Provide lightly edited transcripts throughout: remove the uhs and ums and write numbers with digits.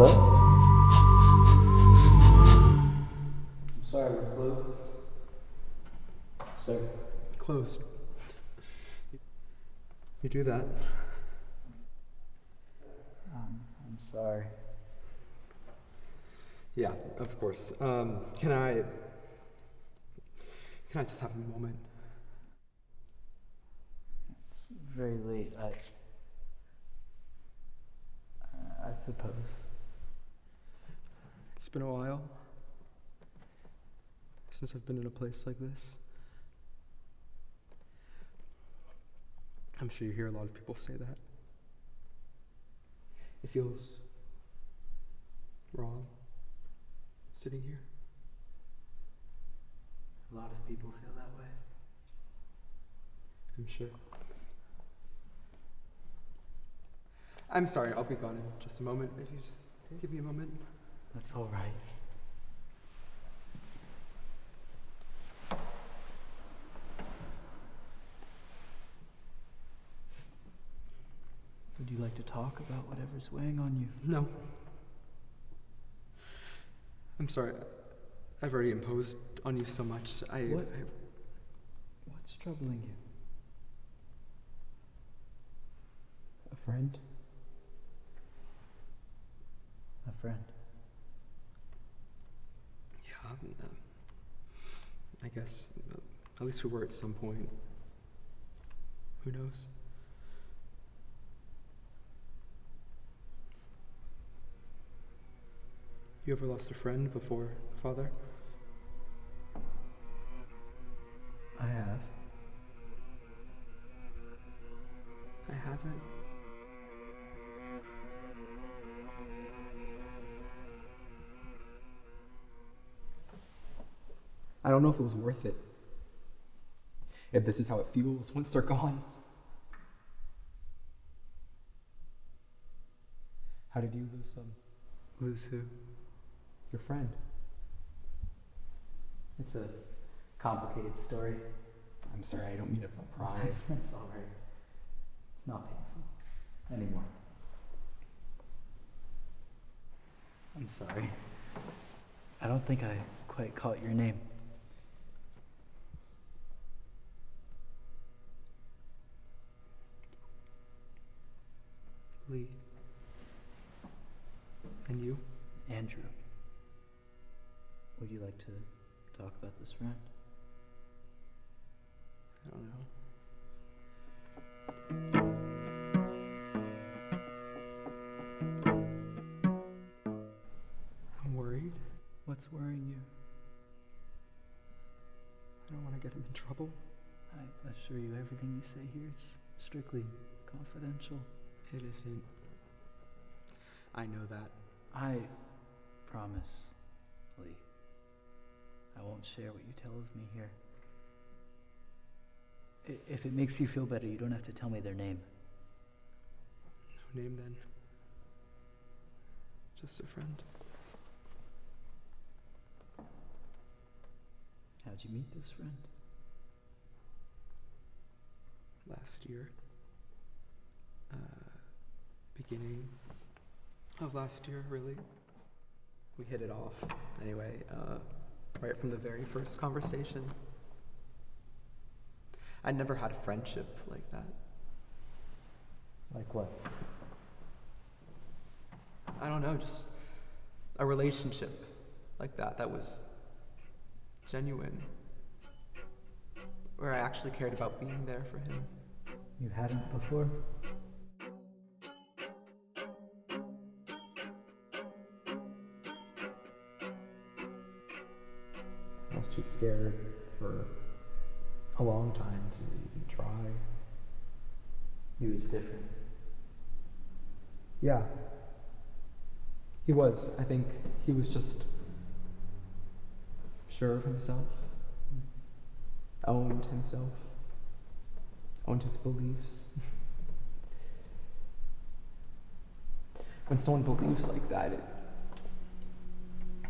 Hello? I'm sorry, we're closed. Sir. Closed. You do that? I'm sorry. Yeah, of course. Can I just have a moment? It's very late. I suppose. It's been a while since I've been in a place like this. I'm sure you hear a lot of people say that. It feels wrong sitting here. A lot of people feel that way. I'm sure. I'm sorry, I'll be gone in just a moment. If you just give me a moment. That's all right. Would you like to talk about whatever's weighing on you? No. I'm sorry. I've already imposed on you so much. What's troubling you? A friend? A friend? Yeah, I guess at least we were at some point. Who knows? You ever lost a friend before, Father? I have. I haven't. I don't know if it was worth it. If this is how it feels once they're gone. How did you lose them? Lose who? Your friend. It's a complicated story. I'm sorry, I don't mean to pry. That's all right. It's not painful anymore. I'm sorry. I don't think I quite caught your name. Lee. And you? Andrew. Would you like to talk about this friend? I don't know. I'm worried. What's worrying you? I don't want to get him in trouble. I assure you everything you say here is strictly confidential. It isn't. I know that. I promise, Lee. I won't share what you tell of me here. If it makes you feel better, you don't have to tell me their name. No name then. Just a friend. How'd you meet this friend? Last year. Beginning of last year, really. We hit it off. Anyway, right from the very first conversation. I'd never had a friendship like that. Like what? I don't know, just a relationship like that was genuine. Where I actually cared about being there for him. You hadn't before? I was too scared for a long time to even try. He was different. Yeah. He was. I think he was just sure of himself. Owned himself. Owned his beliefs. When someone believes like that, it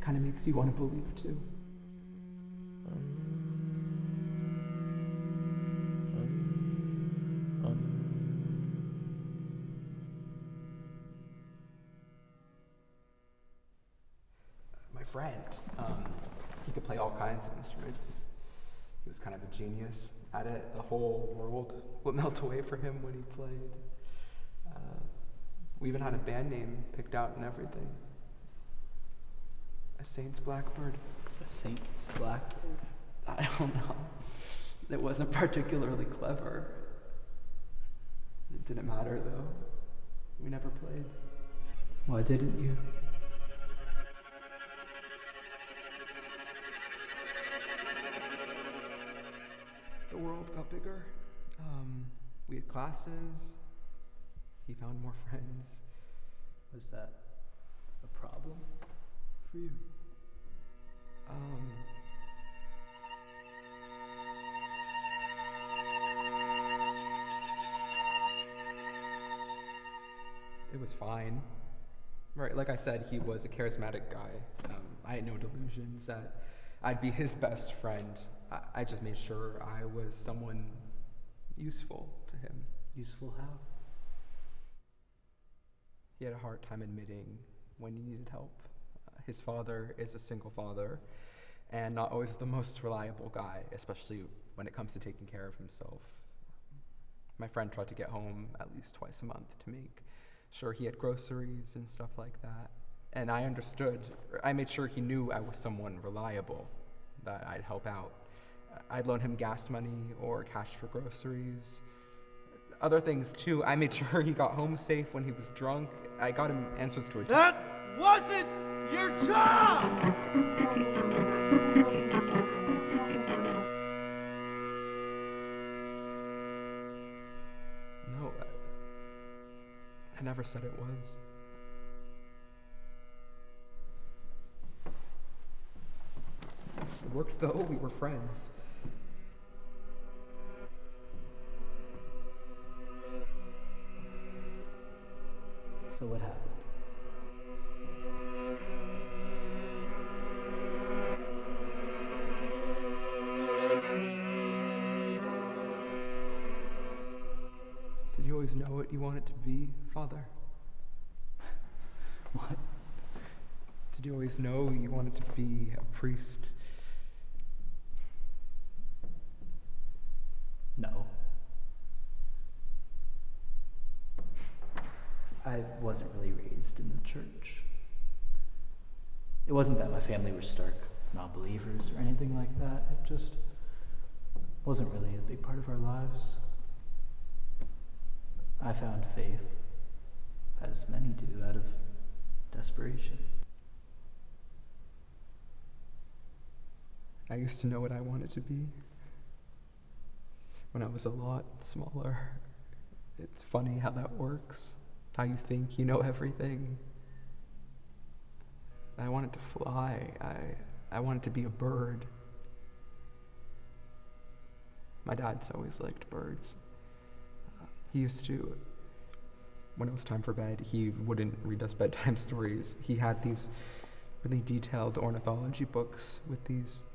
kind of makes you want to believe too. friend. He could play all kinds of instruments. He was kind of a genius at it. The whole world would melt away for him when he played. We even had a band name picked out and everything. A Saint's Blackbird. A saint's blackbird? I don't know. It wasn't particularly clever. It didn't matter though. We never played. Why didn't you? The world got bigger. We had classes. He found more friends. Was that a problem for you? It was fine. Right, like I said, he was a charismatic guy. I had no delusions that I'd be his best friend. I just made sure I was someone useful to him. Useful how? He had a hard time admitting when he needed help. His father is a single father and not always the most reliable guy, especially when it comes to taking care of himself. My friend tried to get home at least twice a month to make sure he had groceries and stuff like that. And I understood. I made sure he knew I was someone reliable, that I'd help out. I'd loan him gas money or cash for groceries. Other things too. I made sure he got home safe when he was drunk. I got him answers to a That wasn't your job! No, I never said it was. It worked though, we were friends. So what happened? Did you always know what you wanted to be, Father? What? Did you always know you wanted to be a priest? No. I wasn't really raised in the church. It wasn't that my family were stark non-believers or anything like that. It just wasn't really a big part of our lives. I found faith, as many do, out of desperation. I used to know what I wanted to be when I was a lot smaller. It's funny how that works. How you think you know everything. I wanted to fly. I wanted to be a bird. My dad's always liked birds. He used to, when it was time for bed, he wouldn't read us bedtime stories. He had these really detailed ornithology books with these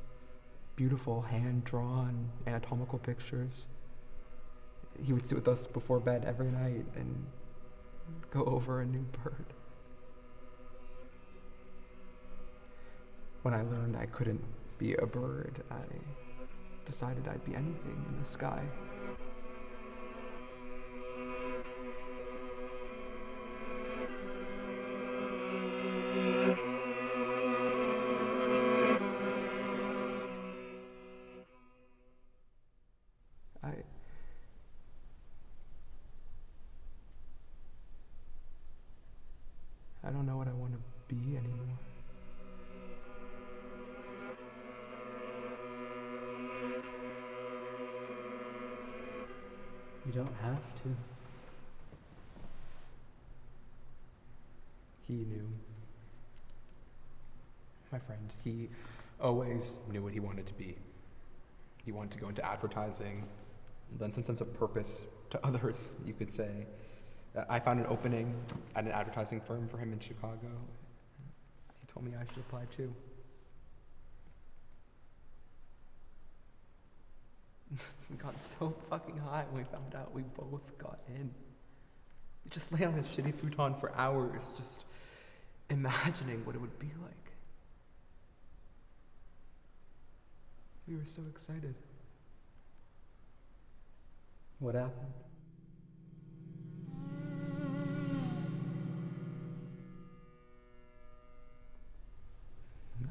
beautiful hand-drawn anatomical pictures. He would sit with us before bed every night and go over a new bird. When I learned I couldn't be a bird, I decided I'd be anything in the sky. I don't know what I want to be anymore. You don't have to. He knew. My friend, he always knew what he wanted to be. He wanted to go into advertising, lend some sense of purpose to others, you could say. I found an opening at an advertising firm for him in Chicago. He told me I should apply too. We got so fucking high when we found out we both got in. We just lay on this shitty futon for hours, just imagining what it would be like. We were so excited. What happened?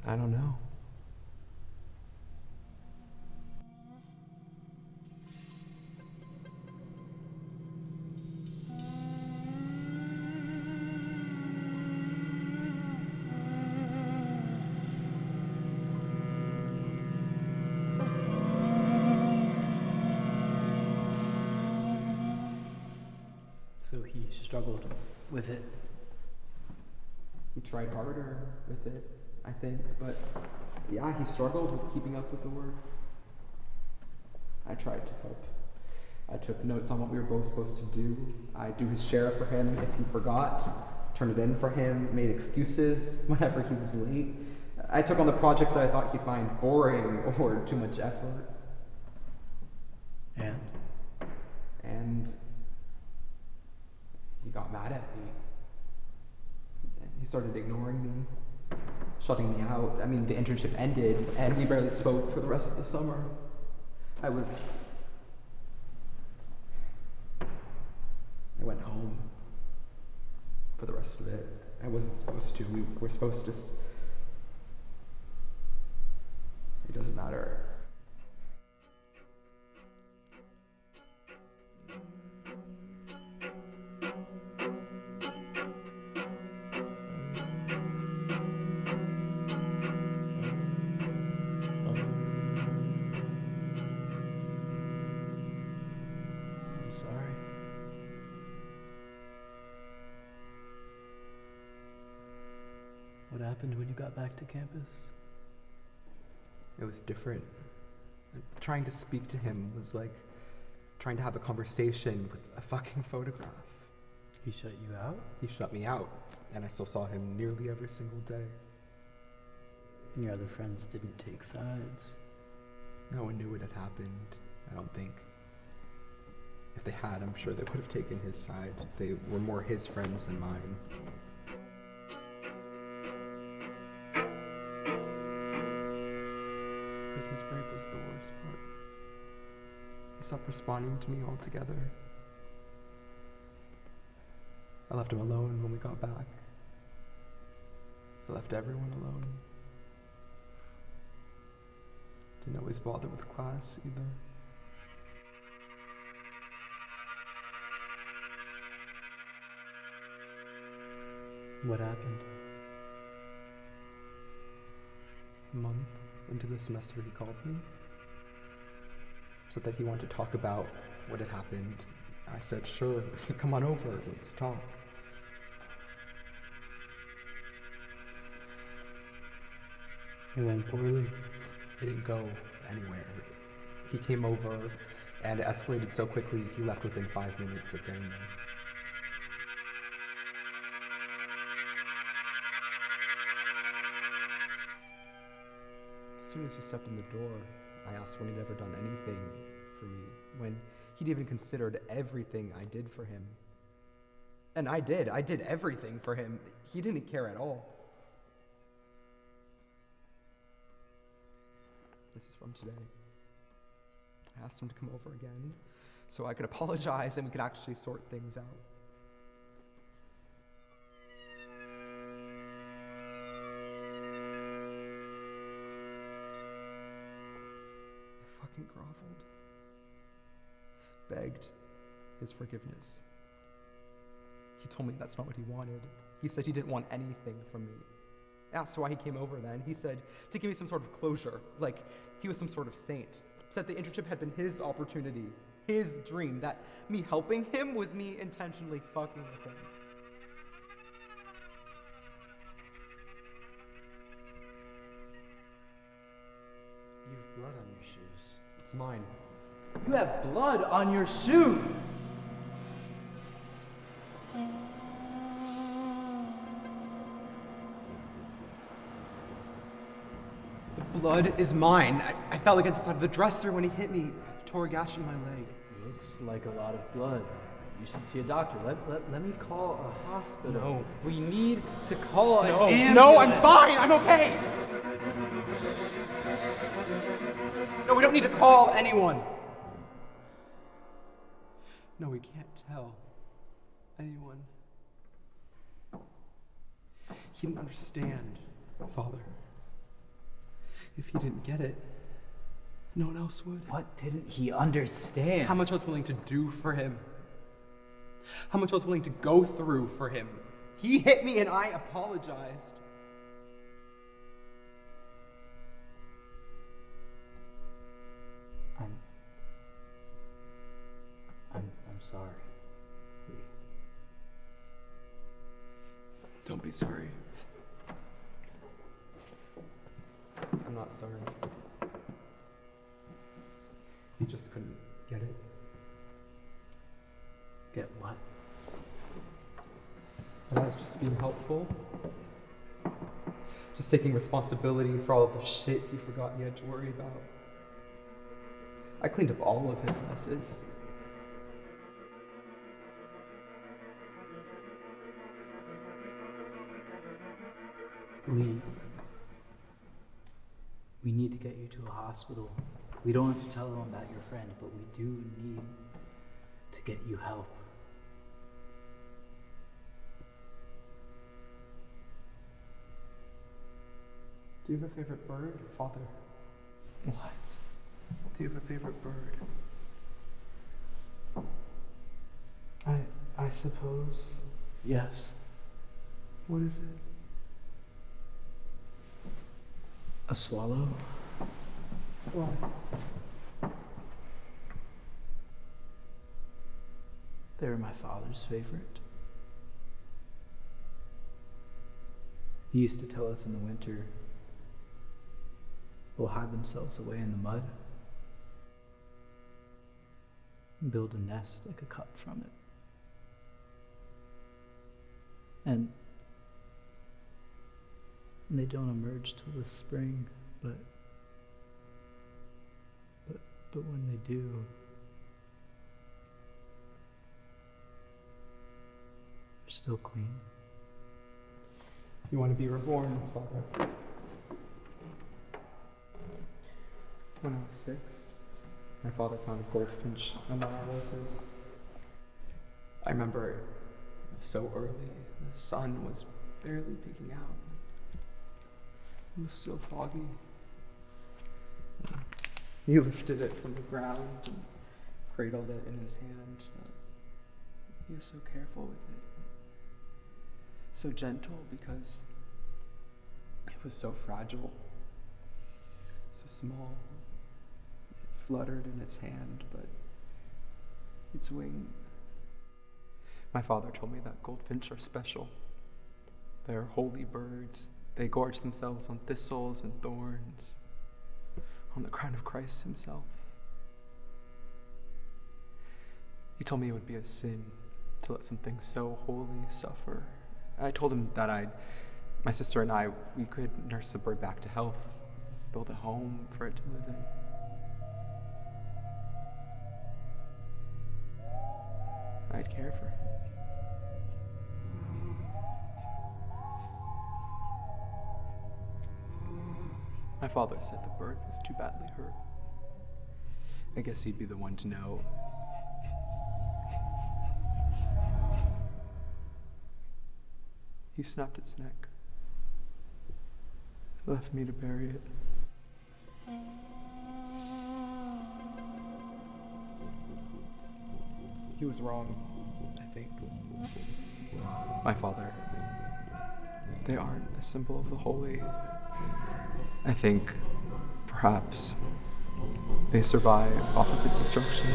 I don't know. So he struggled with it. He tried harder with it, I think, but yeah, he struggled with keeping up with the work. I tried to help. I took notes on what we were both supposed to do. I'd do his share for him if he forgot, turn it in for him, made excuses whenever he was late. I took on the projects that I thought he'd find boring or too much effort. And he got mad at me. He started ignoring me, shutting me out. I mean, the internship ended, and we barely spoke for the rest of the summer. I went home for the rest of it. I wasn't supposed to. We were supposed to. It doesn't matter. I'm sorry. What happened when you got back to campus? It was different. Trying to speak to him was like trying to have a conversation with a fucking photograph. He shut you out? He shut me out, and I still saw him nearly every single day. And your other friends didn't take sides? No one knew what had happened, I don't think. If they had, I'm sure they would have taken his side. They were more his friends than mine. Christmas break was the worst part. He stopped responding to me altogether. I left him alone when we got back. I left everyone alone. Didn't always bother with class either. What happened? A month into the semester, he called me. Said that he wanted to talk about what had happened. I said, sure, come on over, let's talk. It went poorly. It didn't go anywhere. He came over, and it escalated so quickly, he left within 5 minutes of getting there. As soon as he stepped in the door, I asked when he'd ever done anything for me, when he'd even considered everything I did for him. And I did everything for him. He didn't care at all. This is from today. I asked him to come over again so I could apologize and we could actually sort things out. I fucking groveled, begged his forgiveness. He told me that's not what he wanted. He said he didn't want anything from me. I asked why he came over then. He said to give me some sort of closure, like he was some sort of saint. Said the internship had been his opportunity, his dream, that me helping him was me intentionally fucking with him. You've blood on your shoes. It's mine. You have blood on your shoes! The blood is mine. I fell against the side of the dresser when he hit me, tore a gash in my leg. Looks like a lot of blood. You should see a doctor. Let me call a hospital. No. We need to call an ambulance. No, I'm fine. I'm okay. need to call anyone. No, we can't tell anyone. He didn't understand, Father. If he didn't get it, no one else would. What didn't he understand? How much I was willing to do for him. How much I was willing to go through for him. He hit me and I apologized. I'm sorry. Don't be sorry. I'm not sorry. He just couldn't get it. Get what? And I was just being helpful. Just taking responsibility for all of the shit he forgot he had to worry about. I cleaned up all of his messes. Lee, we need to get you to a hospital. We don't have to tell them about your friend, but we do need to get you help. Do you have a favorite bird, Father? What? Do you have a favorite bird? I suppose. Yes. What is it? A swallow? Why? They're my father's favorite. He used to tell us in the winter they'll hide themselves away in the mud and build a nest like a cup from it. And they don't emerge till the spring, but when they do, they're still clean. You want to be reborn, Father? When I was 6, my father found a goldfinch among our roses. I remember it was so early, the sun was barely peeking out. It was still foggy. He lifted it from the ground and cradled it in his hand. He was so careful with it. So gentle because it was so fragile, so small. It fluttered in its hand, but its wing. My father told me that goldfinch are special. They're holy birds. They gorge themselves on thistles and thorns, on the crown of Christ himself. He told me it would be a sin to let something so holy suffer. I told him that my sister and I, we could nurse the bird back to health, build a home for it to live in. I'd care for it. My father said the bird was too badly hurt. I guess he'd be the one to know. He snapped its neck. Left me to bury it. He was wrong, I think. My father, they aren't a symbol of the holy. I think, perhaps, they survive off of his destruction.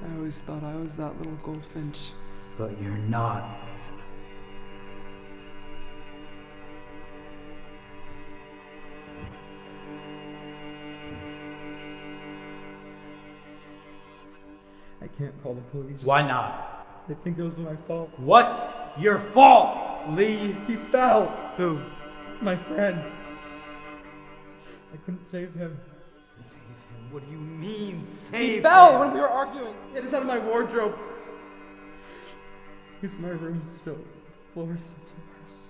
I always thought I was that little goldfinch. But you're not. I can't call the police. Why not? They think it was my fault. What's your fault, Lee? He fell! Who? My friend. I couldn't save him. Save him? What do you mean, save He him? fell when we were arguing. It is out of my wardrobe. Is my room still floors such a mess?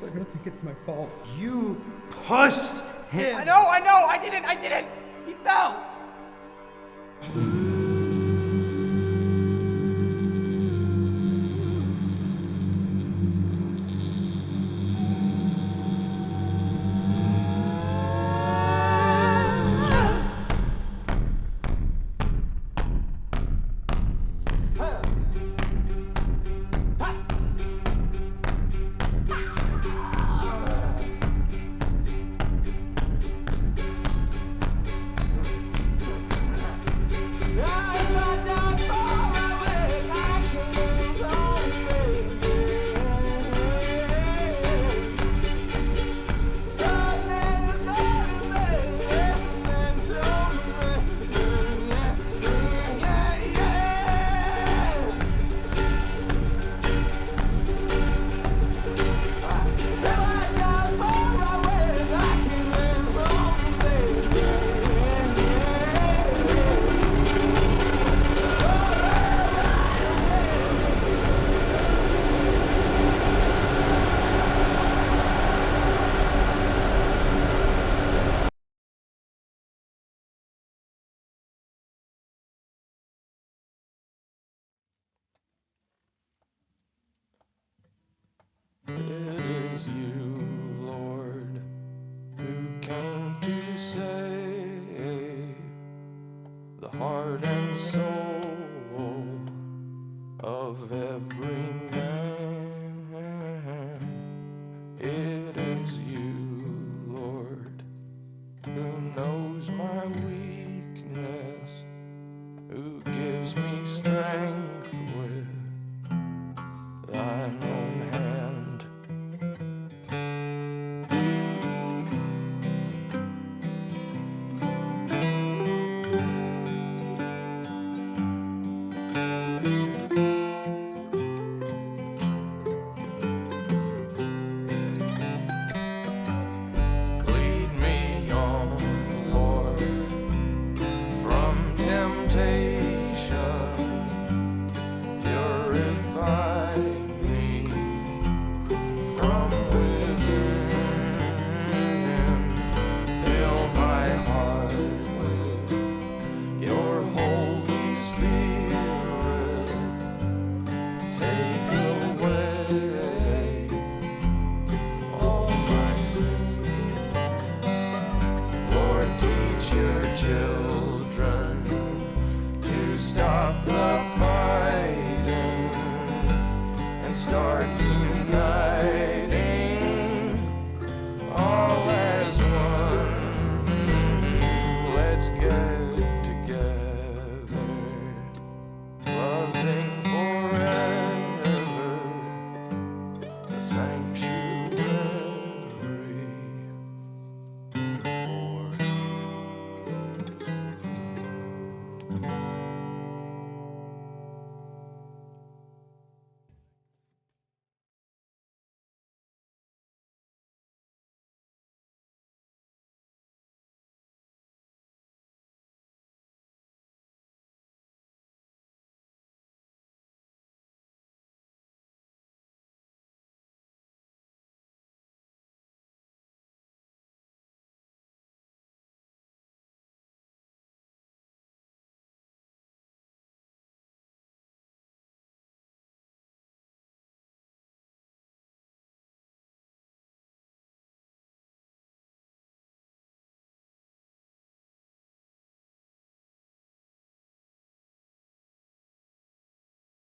They're gonna think it's my fault. You pushed him. I know, I didn't! He fell! It is you